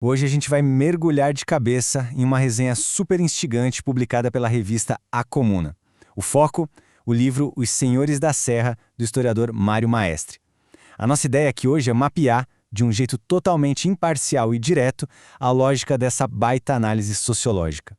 Hoje a gente vai mergulhar de cabeça em uma resenha super instigante publicada pela revista A Comuna. O foco, o livro Os Senhores da Serra, do historiador Mário Maestre. A nossa ideia aqui hoje é mapear, de um jeito totalmente imparcial e direto, a lógica dessa baita análise sociológica.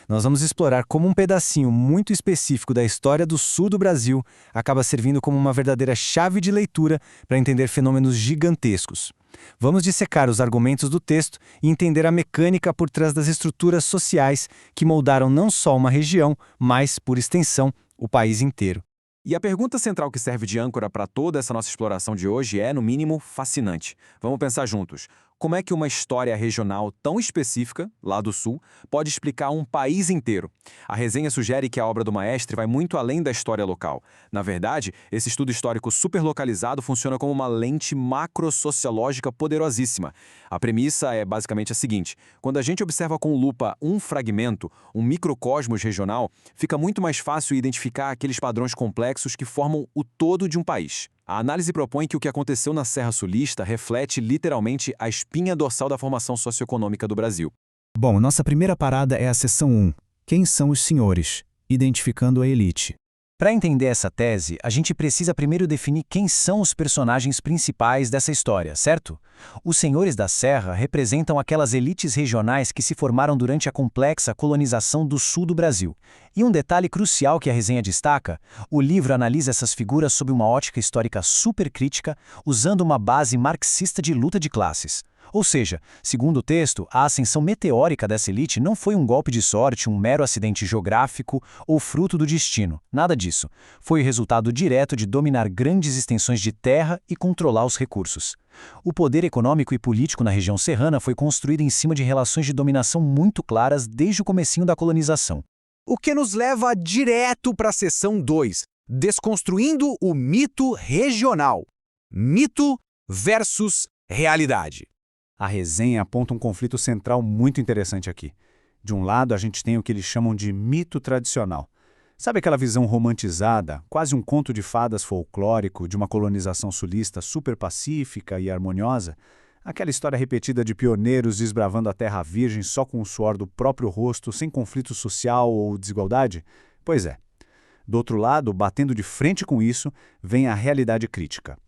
Nós vamos explorar como um pedacinho muito específico da história do sul do Brasil acaba servindo como uma verdadeira chave de leitura para entender fenômenos gigantescos. Vamos dissecar os argumentos do texto e entender a mecânica por trás das estruturas sociais que moldaram não só uma região, mas, por extensão, o país inteiro. E a pergunta central que serve de âncora para toda essa nossa exploração de hoje é, no mínimo, fascinante. Vamos pensar juntos. Como é que uma história regional tão específica, lá do Sul, pode explicar um país inteiro? A resenha sugere que a obra do Maestre vai muito além da história local. Na verdade, esse estudo histórico superlocalizado funciona como uma lente macrosociológica poderosíssima. A premissa é basicamente a seguinte: quando a gente observa com lupa um fragmento, um microcosmos regional, fica muito mais fácil identificar aqueles padrões complexos que formam o todo de um país. A análise propõe que o que aconteceu na Serra Sulista reflete literalmente a espinha dorsal da formação socioeconômica do Brasil. Bom, nossa primeira parada é a seção 1. Quem são os senhores? Identificando a elite. Para entender essa tese, a gente precisa primeiro definir quem são os personagens principais dessa história, certo? Os senhores da Serra representam aquelas elites regionais que se formaram durante a complexa colonização do sul do Brasil. E um detalhe crucial que a resenha destaca: o livro analisa essas figuras sob uma ótica histórica supercrítica, usando uma base marxista de luta de classes. Ou seja, segundo o texto, a ascensão meteórica dessa elite não foi um golpe de sorte, um mero acidente geográfico ou fruto do destino. Nada disso. Foi o resultado direto de dominar grandes extensões de terra e controlar os recursos. O poder econômico e político na região serrana foi construído em cima de relações de dominação muito claras desde o comecinho da colonização. O que nos leva direto para a seção 2, desconstruindo o mito regional. Mito versus realidade. A resenha aponta um conflito central muito interessante aqui. De um lado, a gente tem o que eles chamam de mito tradicional. Sabe aquela visão romantizada, quase um conto de fadas folclórico de uma colonização sulista super pacífica e harmoniosa? Aquela história repetida de pioneiros desbravando a terra virgem só com o suor do próprio rosto, sem conflito social ou desigualdade? Pois é. Do outro lado, batendo de frente com isso, vem a realidade crítica.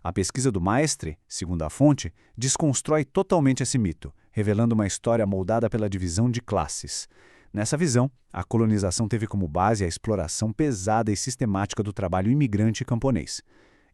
A pesquisa do Maestre, segundo a fonte, desconstrói totalmente esse mito, revelando uma história moldada pela divisão de classes. Nessa visão, a colonização teve como base a exploração pesada e sistemática do trabalho imigrante e camponês.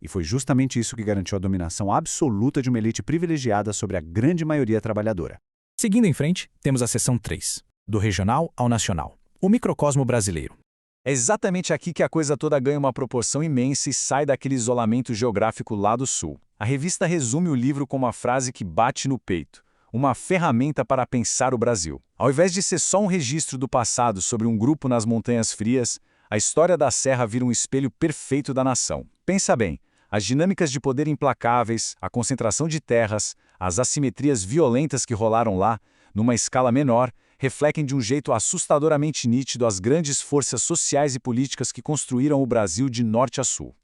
E foi justamente isso que garantiu a dominação absoluta de uma elite privilegiada sobre a grande maioria trabalhadora. Seguindo em frente, temos a seção 3, do regional ao nacional, o microcosmo brasileiro. É exatamente aqui que a coisa toda ganha uma proporção imensa e sai daquele isolamento geográfico lá do sul. A revista resume o livro com uma frase que bate no peito: uma ferramenta para pensar o Brasil. Ao invés de ser só um registro do passado sobre um grupo nas Montanhas Frias, a história da Serra vira um espelho perfeito da nação. Pensa bem, as dinâmicas de poder implacáveis, a concentração de terras, as assimetrias violentas que rolaram lá, numa escala menor, refletem de um jeito assustadoramente nítido as grandes forças sociais e políticas que construíram o Brasil de norte a sul.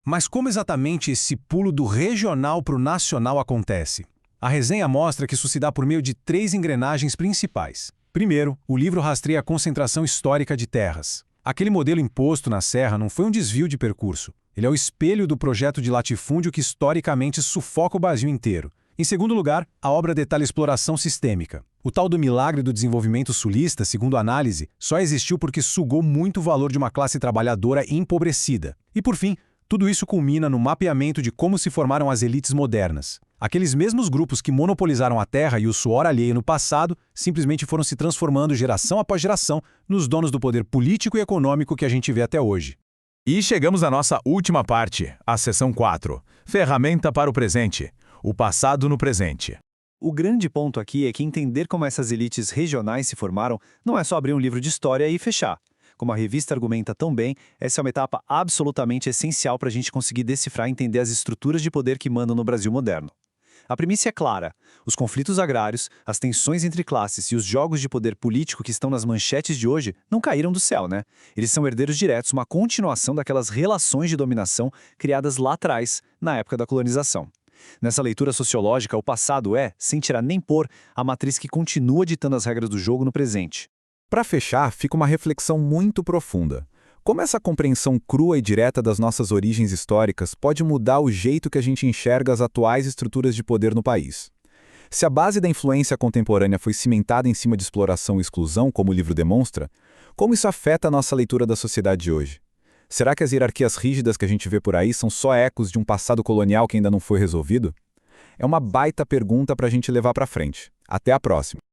Mas como exatamente esse pulo do regional para o nacional acontece? A resenha mostra que isso se dá por meio de 3 engrenagens principais. Primeiro, o livro rastreia a concentração histórica de terras. Aquele modelo imposto na Serra não foi um desvio de percurso. Ele é o espelho do projeto de latifúndio que historicamente sufoca o Brasil inteiro. Em segundo lugar, a obra detalha exploração sistêmica. O tal do milagre do desenvolvimento sulista, segundo a análise, só existiu porque sugou muito o valor de uma classe trabalhadora empobrecida. E por fim, tudo isso culmina no mapeamento de como se formaram as elites modernas. Aqueles mesmos grupos que monopolizaram a terra e o suor alheio no passado simplesmente foram se transformando geração após geração nos donos do poder político e econômico que a gente vê até hoje. E chegamos à nossa última parte, a seção 4, ferramenta para o presente. O passado no presente. O grande ponto aqui é que entender como essas elites regionais se formaram não é só abrir um livro de história e fechar. Como a revista argumenta tão bem, essa é uma etapa absolutamente essencial para a gente conseguir decifrar e entender as estruturas de poder que mandam no Brasil moderno. A premissa é clara: os conflitos agrários, as tensões entre classes e os jogos de poder político que estão nas manchetes de hoje não caíram do céu, né? Eles são herdeiros diretos, uma continuação daquelas relações de dominação criadas lá atrás, na época da colonização. Nessa leitura sociológica, o passado é, sem tirar nem pôr, a matriz que continua ditando as regras do jogo no presente. Para fechar, fica uma reflexão muito profunda. Como essa compreensão crua e direta das nossas origens históricas pode mudar o jeito que a gente enxerga as atuais estruturas de poder no país? Se a base da influência contemporânea foi cimentada em cima de exploração e exclusão, como o livro demonstra, como isso afeta a nossa leitura da sociedade de hoje? Será que as hierarquias rígidas que a gente vê por aí são só ecos de um passado colonial que ainda não foi resolvido? É uma baita pergunta para a gente levar para frente. Até a próxima!